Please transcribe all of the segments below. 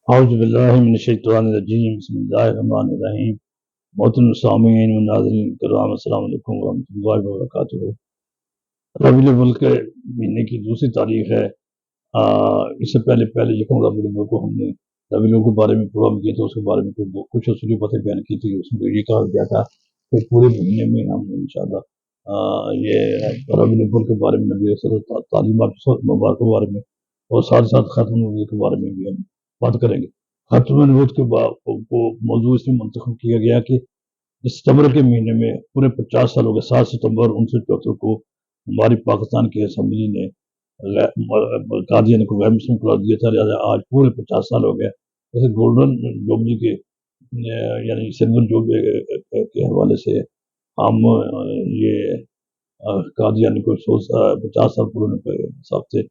اعوذ باللہ من الشیطان الرجیم بسم اللہ الرحمن الرحیم محترم سامعین و ناظرین کرام السلام علیکم ورحمۃ اللہ وبرکاتہ۔ ربیع الاول کے مہینے کی دوسری تاریخ ہے۔ اس سے پہلے یکم ربیع الاول کو ہم نے ربیع الاول کے بارے میں پروگرام کیا تھا، اس کے بارے میں کچھ اصولی باتیں بیان کی تھی۔ اس میں یہ کہا گیا تھا کہ پورے مہینے میں ہم انشاءاللہ یہ ربیع الاول کے بارے میں نبی صلی اللہ علیہ وسلم تعلیمات مبارک کے بارے میں اور ساتھ ساتھ ختم نبوت کے بارے میں بھی ہم بات کریں گے۔ ختم نبوت کے کو موضوع اس میں منتخب کیا گیا کہ ستمبر کے مہینے میں پورے 50 سال ہو گئے۔ 7 ستمبر 1974 کو ہماری پاکستان کی اسمبلی نے قادیان کو غیر مسلم قرار دیا تھا، لہٰذا آج پورے 50 سال ہو گئے۔ جیسے گولڈن جوبلی کے یعنی سلور جوبلی کے حوالے سے ہم یہ قادیان کو 50 سال پورے ہونے کے حساب سے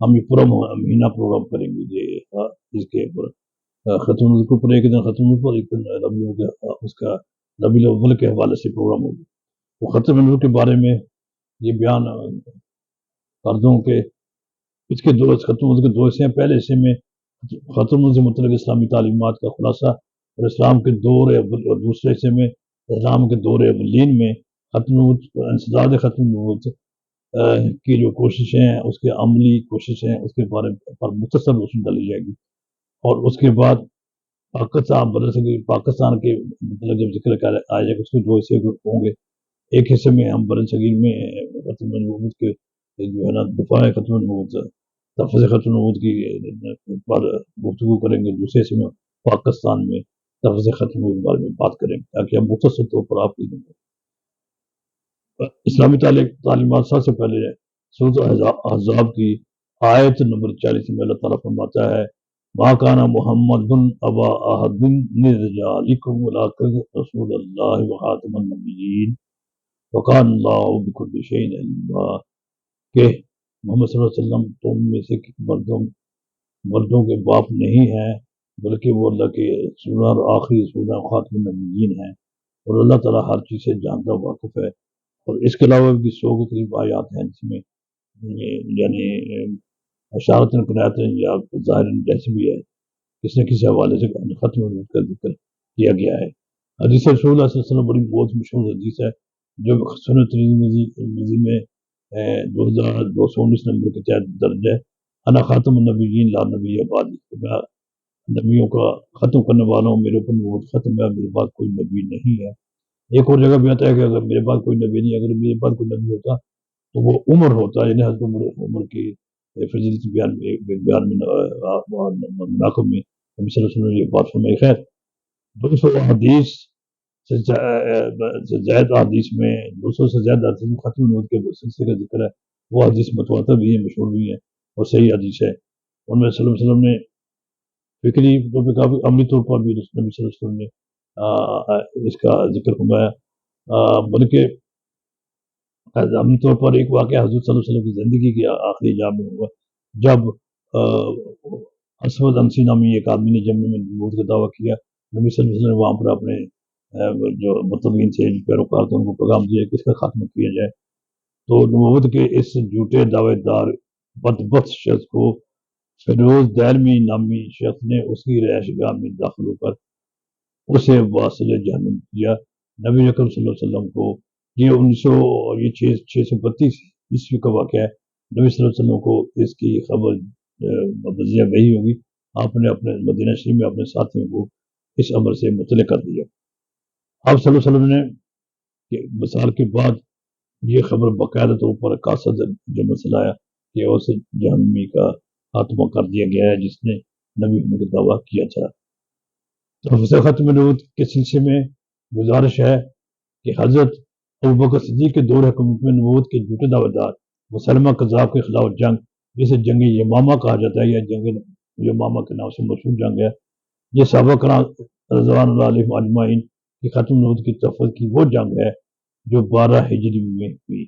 ہم یہ پورا مہینہ پروگرام کریں گے۔ یہ اس کے اوپر ختم کے اوپر ایک دن ختم پر ایک دن اس کا ربیع الاول کے حوالے سے پروگرام ہوگا۔ تو ختم نبوت کے بارے میں یہ بیان کر دوں کہ اس کے ختم نبوت کے دو حصے ہیں۔ پہلے حصے میں ختم نبوت سے متعلق اسلامی تعلیمات کا خلاصہ اور اسلام کے دور اول، اور دوسرے حصے میں اسلام کے دور اولین میں ختم نبوت انسداد ختم نبوت کی جو کوششیں ہیں، اس کے عملی کوششیں، اس کے بارے پر مختصر روشنی ڈالی جائے گی۔ اور اس کے بعد پاکستان کے مطلب جب ذکر آ جائے گا، اس کے دو حصے ہوں گے۔ ایک حصے میں ہم بر صغیر میں ختم نبوت کے جو ہے نا دفاع ختم نبوت، تفسیر ختم نبوت کی پر گفتگو کریں گے۔ دوسرے حصے میں پاکستان میں تفسیر ختم نبوت کے بارے میں بات کریں گے تاکہ ہم مختصر طور پر آپ کی اسلامی تعلیمات۔ سب سے پہلے سورۃ احزاب کی آیت نمبر 40 میں اللہ تعالیٰ فرماتا ہے ما کان محمد ابا احد من رجالکم ولکن رسول اللہ وخاتم النبیین وکان اللہ بکل شیء علیم، کہ محمد صلی اللہ علیہ وسلم تم میں سے مردوں کے باپ نہیں ہیں، بلکہ وہ اللہ کے رسول اور آخری رسول ہیں، خاتم النبیین ہیں، اور اللہ تعالیٰ ہر چیز سے جانتا واقف ہے۔ اور اس کے علاوہ بھی 100 کے قریب آیات ہیں جس میں یعنی اشارت کنایت یا ظاہر جیسے بھی ہے کسی نہ کسی حوالے سے ختم نبوت کا ذکر کیا گیا ہے۔ حدیث رسول اللہ صلی اللہ علیہ وسلم بڑی بہت مشہور حدیث ہے جو سنن ترمذی میں 2219 نمبر کے تحت درج ہے۔ انا خاتم النبیین لا نبی بعدی، میں نبیوں کا ختم کرنے والا ہوں، میرے اوپر نبوت ختم ہے، میرے بعد کوئی نبی نہیں ہے۔ ایک اور جگہ بھی آتا ہے کہ اگر میرے بعد کوئی نبی نہیں، اگر میرے بعد کوئی نبی ہوتا تو وہ عمر ہوتا، یعنی حضرت عمر کی فضیلت بیان میں مناقب میں نبی صلی اللہ علیہ وسلم نے یہ بات فرمائی۔ خیر 200 حدیث سے زائد حدیث میں 200 سے زیادہ حدیث میں ختم نبوت کے سلسلے کا ذکر ہے۔ وہ حدیث متواتر بھی ہیں، مشہور بھی ہیں اور صحیح حدیث ہے۔ ان میں صلی اللہ علیہ وسلم نے فکری طور پہ کافی عملی طور پر بھی نبی صلی اللہ علیہ وسلم نے اس کا ذکر فرمایا، بلکہ عملی طور پر ایک واقعہ حضرت صلی اللہ علیہ وسلم کی زندگی کی آخری ایام میں ہوا جب اسود انسی نامی ایک آدمی نے جمع میں نبوت کا دعویٰ کیا۔ نبی صلی اللہ علیہ وسلم نے وہاں پر اپنے جو متبعین سے پیروکار تھے ان کو پیغام دیا کہ اس کا خاتمہ کیا جائے۔ تو نبوت کے اس جھوٹے دعوے دار بدبخت شخص کو فیروز دہلوی نامی شخص نے اس کی رہائش گاہ میں داخل ہو کر اسے واصل جہنم کیا۔ نبی اکرم صلی اللہ علیہ وسلم کو یہ 632 عیسوی کا واقعہ ہے۔ نبی صلی اللہ علیہ وسلم کو اس کی خبر بذریعہ وحی ہوگی، آپ نے اپنے مدینہ شریف میں اپنے ساتھیوں کو اس امر سے مطلع کر دیا۔ آپ صلی اللہ علیہ وسلم نے وصال کے بعد یہ خبر باقاعدہ طور پر کاسد جمع سے لایا کہ اس جہنمی کا خاتمہ کر دیا گیا ہے جس نے نبی ہونے کا دعویٰ کیا تھا۔ تو ختم نبوت کے سلسلے میں گزارش ہے کہ حضرت ابوبکر صدیق کے دور حکومت میں نبوت کے جھوٹے دعوے دار مسلمہ کذاب کے خلاف جنگ، جسے جنگ یمامہ کہا جاتا ہے یا جنگ یمامہ کے نام سے مشہور جنگ ہے، یہ صحابہ کرام رضوان اللہ علیہم اجمعین کی ختم نبوت کی تفویض کی وہ جنگ ہے جو 12 ہجری میں ہوئی۔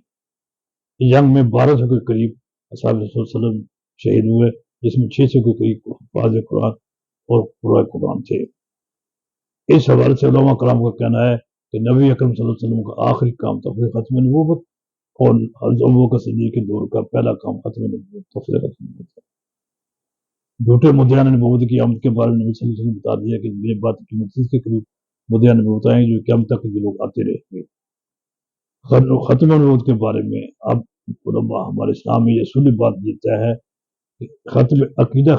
اس جنگ میں 1200 کے قریب اصحاب رسول صلی اللہ علیہ وسلم شہید ہوئے، جس میں 600 کے قریب حفاظ قرآن اور قراء قرآن تھے۔ اس حوالے سے علماء کرام کا کہنا ہے کہ نبی اکرم صلی اللہ علیہ وسلم کا آخری کام تفسیر ختم نبوت اور حضرت ابوبکر صدیق کے دور کا پہلا کام ختم نبوت تفسیر ختم نبوت ہے۔ جھوٹے مدعیان نبوت کی آمد کے بارے میں نبی صلی اللہ علیہ وسلم نے بتا دیا کہ میرے بعد قیامت کے قریب مدعیان نبوت آئیں جو قیامت تک یہ لوگ آتے رہیں گے۔ ختم نبوت کے بارے میں اب علماء ہمارے اسلام میں یہ اصولی بات دیتا ہے کہ ختم عقیدہ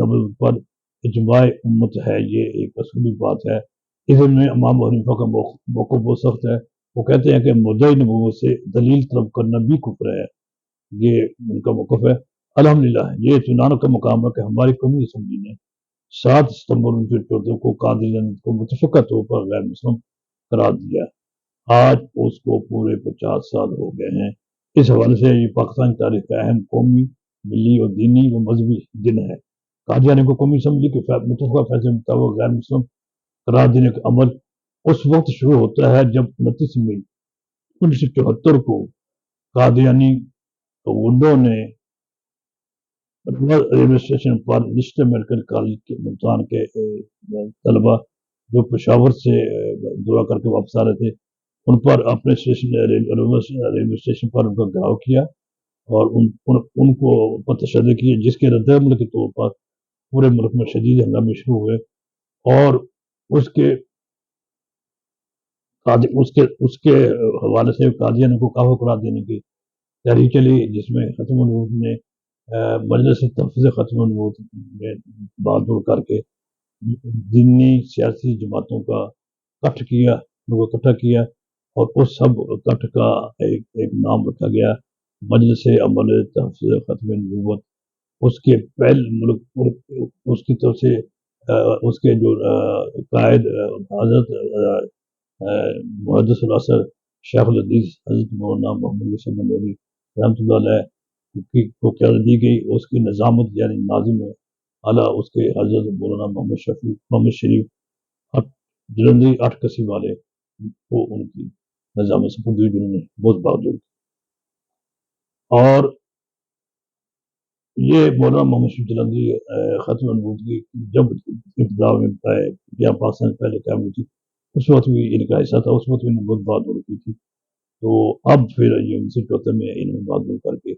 نبوت پر اجماع امت ہے، یہ ایک اصولی بات ہے۔ اس میں امام ابو حنیفہ کا موقف بہت سخت ہے، وہ کہتے ہیں کہ مدعی نبوت سے دلیل طلب کرنا بھی کفر ہے، یہ ان کا موقف ہے۔ الحمدللہ یہ اطمینان کا مقام ہے کہ ہماری قومی اسمبلی نے 7 ستمبر 1974 کو قادریت کو متفقہ طور پر غیر مسلم قرار دیا۔ آج اس کو پورے 50 سال ہو گئے ہیں۔ اس حوالے سے یہ پاکستان کی تاریخ کا اہم قومی، ملی اور دینی و مذہبی دن ہے۔ قادیانی کو قومی اسمبلی کے متفقہ فیصلے کے مطابق غیر مسلم قرار دینے کا عمل اس وقت شروع ہوتا ہے جب 29 مئی 1974 کو قادیانی غنڈوں نے ریلوے اسٹیشن پر نشتر میڈیکل کالج کے ملتان کے طلبہ جو پشاور سے دورہ کر کے واپس آ رہے تھے ان پر اپنے ریلوے اسٹیشن پر ان کا گھراؤ کیا اور ان کو تشدد کیا، جس کے رد عمل کے طور پر پورے ملک میں شدید ہنگامے شروع ہوئے اور اس کے حوالے سے قادیانی کو کافر قرار دینے کی تحریک چلی، جس میں ختم النبوت نے مجلس تنفیذ ختم النبوت میں بہادر کر کے دینی سیاسی جماعتوں کا کٹ کیا، ان کو اکٹھا کیا اور اس سب کٹ کا ایک نام رکھا گیا مجلس عمل تحفظ ختم نبوت۔ اس کے ملک اس کی طرف سے اس کے جو قائد حضرت محدث الاثر شیخ الحدیث حضرت مولانا محمد یوسف مندوری رحمۃ اللہ علیہ کو قیادت دی گئی۔ اس کی نظامت یعنی ناظم اعلیٰ اس کے حضرت مولانا محمد شریف جلندی 8 کسی والے کو ان کی نظام سپردی جنہوں نے بہت بہادر اور یہ مولانا محمد شریف جلندی ختم النبوت کی جب ابتدا میں یا پاکستان سے پہلے قائم ہوئی تھی اس وقت بھی ان کا حصہ تھا، اس وقت بھی بہت بہادر کی تھی، تو اب پھر یہ 1974 میں انہوں نے بہادر کر کے